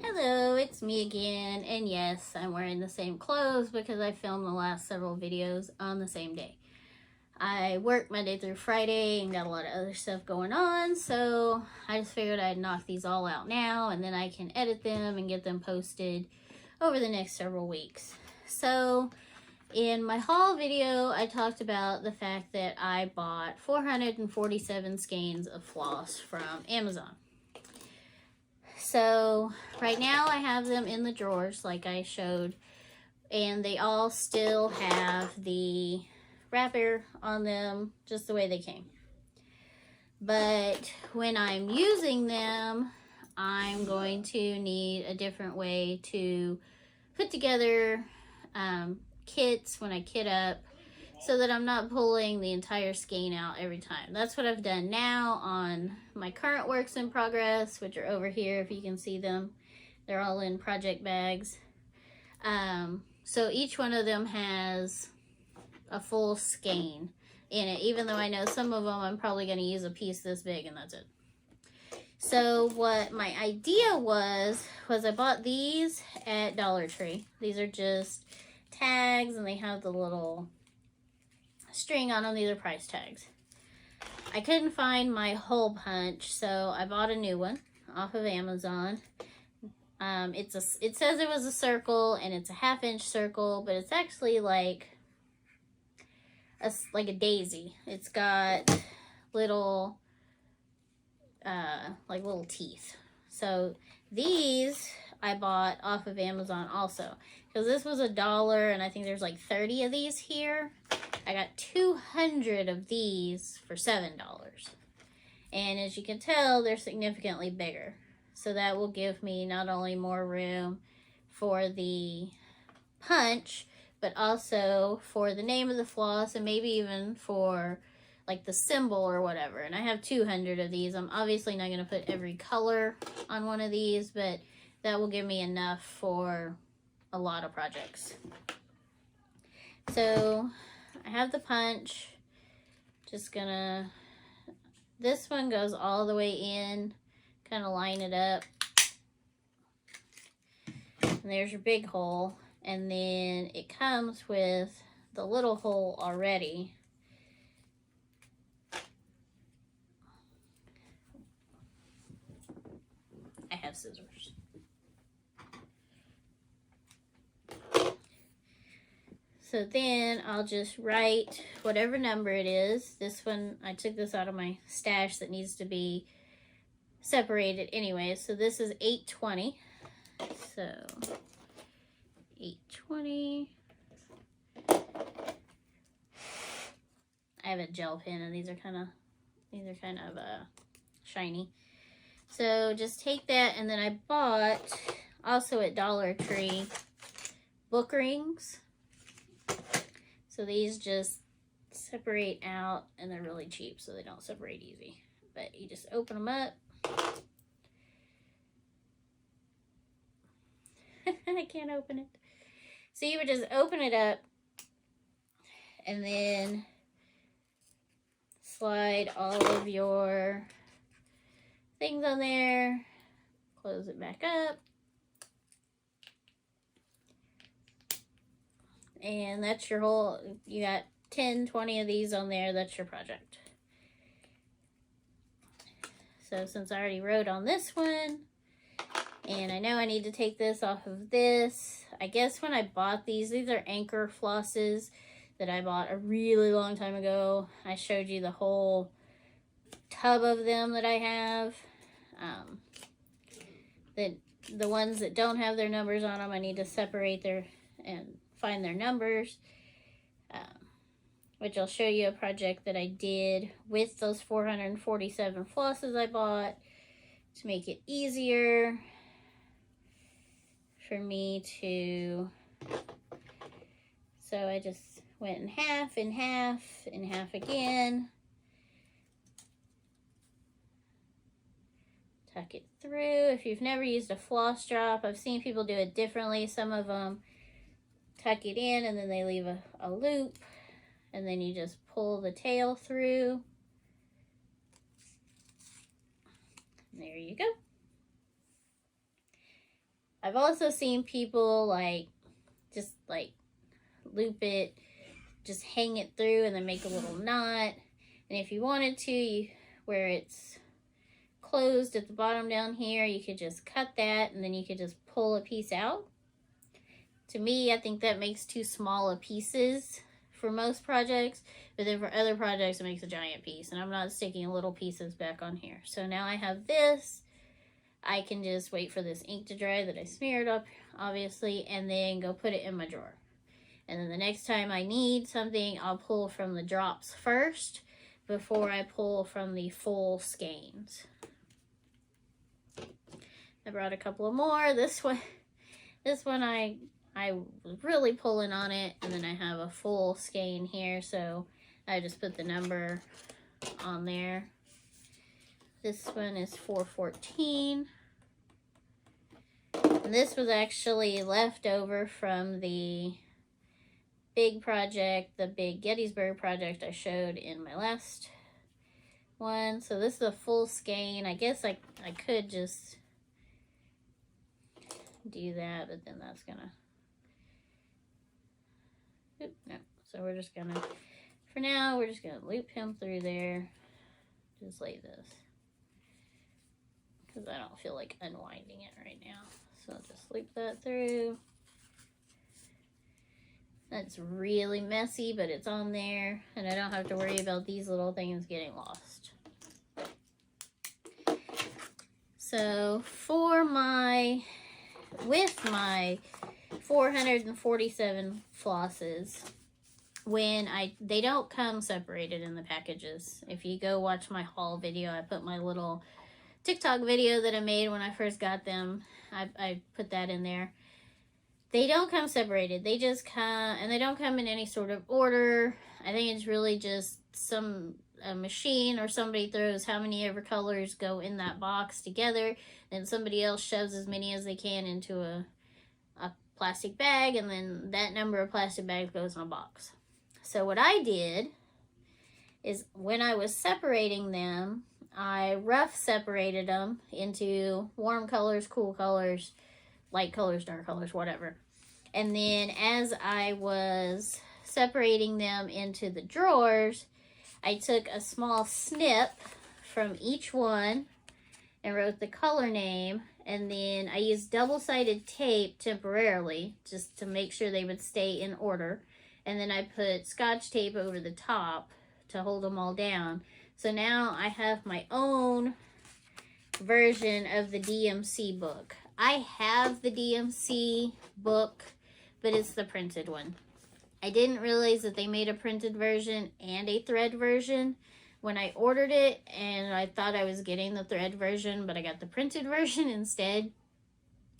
Hello, it's me again, and yes, I'm wearing the same clothes because I filmed the last several videos on the same day. I work Monday through Friday and got a lot of other stuff going on, so I just figured I'd knock these all out now, and then I can edit them and get them posted over the next several weeks. So, in my haul video, I talked about the fact that I bought 447 skeins of floss from Amazon. So right now I have them in the drawers like I showed, and they all still have the wrapper on them just the way they came. But when I'm using them, I'm going to need a different way to put together kits when I kit up, so that I'm not pulling the entire skein out every time. That's what I've done now on my current works in progress, which are over here if you can see them. They're all in project bags. So each one of them has a full skein in it, even though I know some of them I'm probably going to use a piece this big and that's it. So what my idea was I bought these at Dollar Tree. These are just tags and they have the little string on them. These are price tags. I couldn't find my hole punch, so I bought a new one off of Amazon. It says it was a circle and it's a 1/2-inch circle, but it's actually like a daisy. It's got little little teeth. So these I bought off of Amazon also, because this was $1 and I think there's like 30 of these here. I got 200 of these for $7. And as you can tell, they're significantly bigger. So that will give me not only more room for the punch, but also for the name of the floss and maybe even for like the symbol or whatever. And I have 200 of these. I'm obviously not going to put every color on one of these, but that will give me enough for a lot of projects. So I have the punch. Just gonna, this one goes all the way in, kind of line it up. And there's your big hole. And then it comes with the little hole already. I have scissors. So then I'll just write whatever number it is. This one, I took this out of my stash that needs to be separated anyway. So this is 820. So 820. I have a gel pen and these are kind of shiny. So just take that, and then I bought also at Dollar Tree book rings. So these just separate out, and they're really cheap, so they don't separate easy. But you just open them up. I can't open it. So you would just open it up and then slide all of your things on there. Close it back up. And that's your whole, you got 10, 20 of these on there. That's your project. So since I already wrote on this one, and I know I need to take this off of this. I guess when I bought these are anchor flosses that I bought a really long time ago. I showed you the whole tub of them that I have. The ones that don't have their numbers on them, I need to separate their and find their numbers, which I'll show you a project that I did with those 447 flosses I bought to make it easier for me to. So I just went in half, in half, in half again. Tuck it through. If you've never used a floss drop, I've seen people do it differently. Some of them tuck it in and then they leave a loop, and then you just pull the tail through. And there you go. I've also seen people like just like loop it, just hang it through and then make a little knot. And if you wanted to, where it's closed at the bottom down here, you could just cut that and then you could just pull a piece out. To me, I think that makes too small of pieces for most projects, but then for other projects it makes a giant piece, and I'm not sticking little pieces back on here. So now I have this. I can just wait for this ink to dry that I smeared up, obviously, and then go put it in my drawer. And then the next time I need something, I'll pull from the drops first before I pull from the full skeins. I brought a couple of more. This one I was really pulling on it, and then I have a full skein here, so I just put the number on there. This one is 414. And this was actually left over from the big project, the big Gettysburg project I showed in my last one. So this is a full skein. I guess I could just do that, but then that's gonna, no. So we're just gonna, for now, we're just gonna loop him through there, just like this, because I don't feel like unwinding it right now. So I'll just loop that through. That's really messy, but it's on there, and I don't have to worry about these little things getting lost. So for my, with my 447 flosses, when they don't come separated in the packages. If you go watch my haul video, I put my little TikTok video that I made when I first got them. I put that in there. They don't come separated. They just come, and they don't come in any sort of order. I think it's really just a machine or somebody throws how many ever colors go in that box together, then somebody else shoves as many as they can into a plastic bag, and then that number of plastic bags goes in a box. So what I did is when I was separating them, I rough separated them into warm colors, cool colors, light colors, dark colors, whatever. And then as I was separating them into the drawers, I took a small snip from each one and wrote the color name, and then I used double-sided tape temporarily just to make sure they would stay in order, and then I put Scotch tape over the top to hold them all down. So now I have my own version of the DMC book. I have the DMC book, but it's the printed one. I didn't realize that they made a printed version and a thread version when I ordered it, and I thought I was getting the thread version, but I got the printed version instead.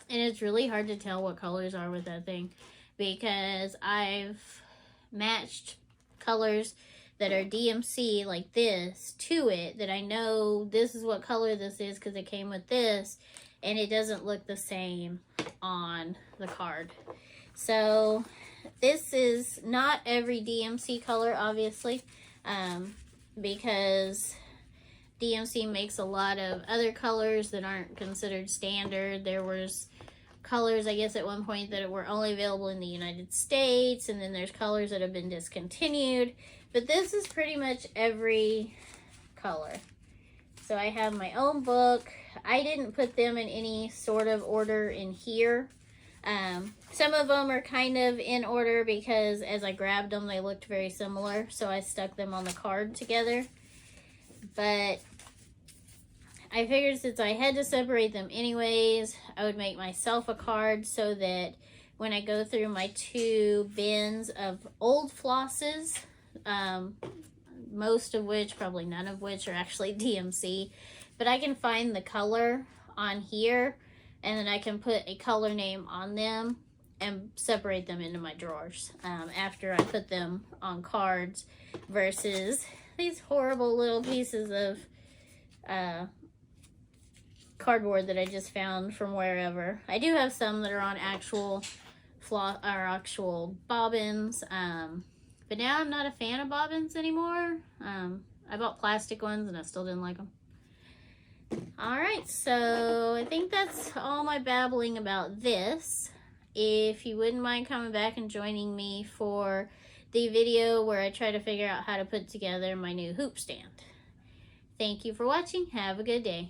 And it's really hard to tell what colors are with that thing, because I've matched colors that are DMC like this to it, that I know this is what color this is because it came with this, and it doesn't look the same on the card. So this is not every DMC color, obviously, because DMC makes a lot of other colors that aren't considered standard. There was colors, I guess, at one point that were only available in the United States, and then there's colors that have been discontinued. But this is pretty much every color. So I have my own book. I didn't put them in any sort of order in here. Some of them are kind of in order because as I grabbed them, they looked very similar. So I stuck them on the card together. But I figured since I had to separate them anyways, I would make myself a card so that when I go through my 2 bins of old flosses, most of which, probably none of which, are actually DMC, but I can find the color on here, and then I can put a color name on them and separate them into my drawers after I put them on cards, versus these horrible little pieces of cardboard that I just found from wherever. I do have some that are on actual actual bobbins, but now I'm not a fan of bobbins anymore. I bought plastic ones and I still didn't like them. Alright, so I think that's all my babbling about this. If you wouldn't mind coming back and joining me for the video where I try to figure out how to put together my new hoop stand. Thank you for watching. Have a good day.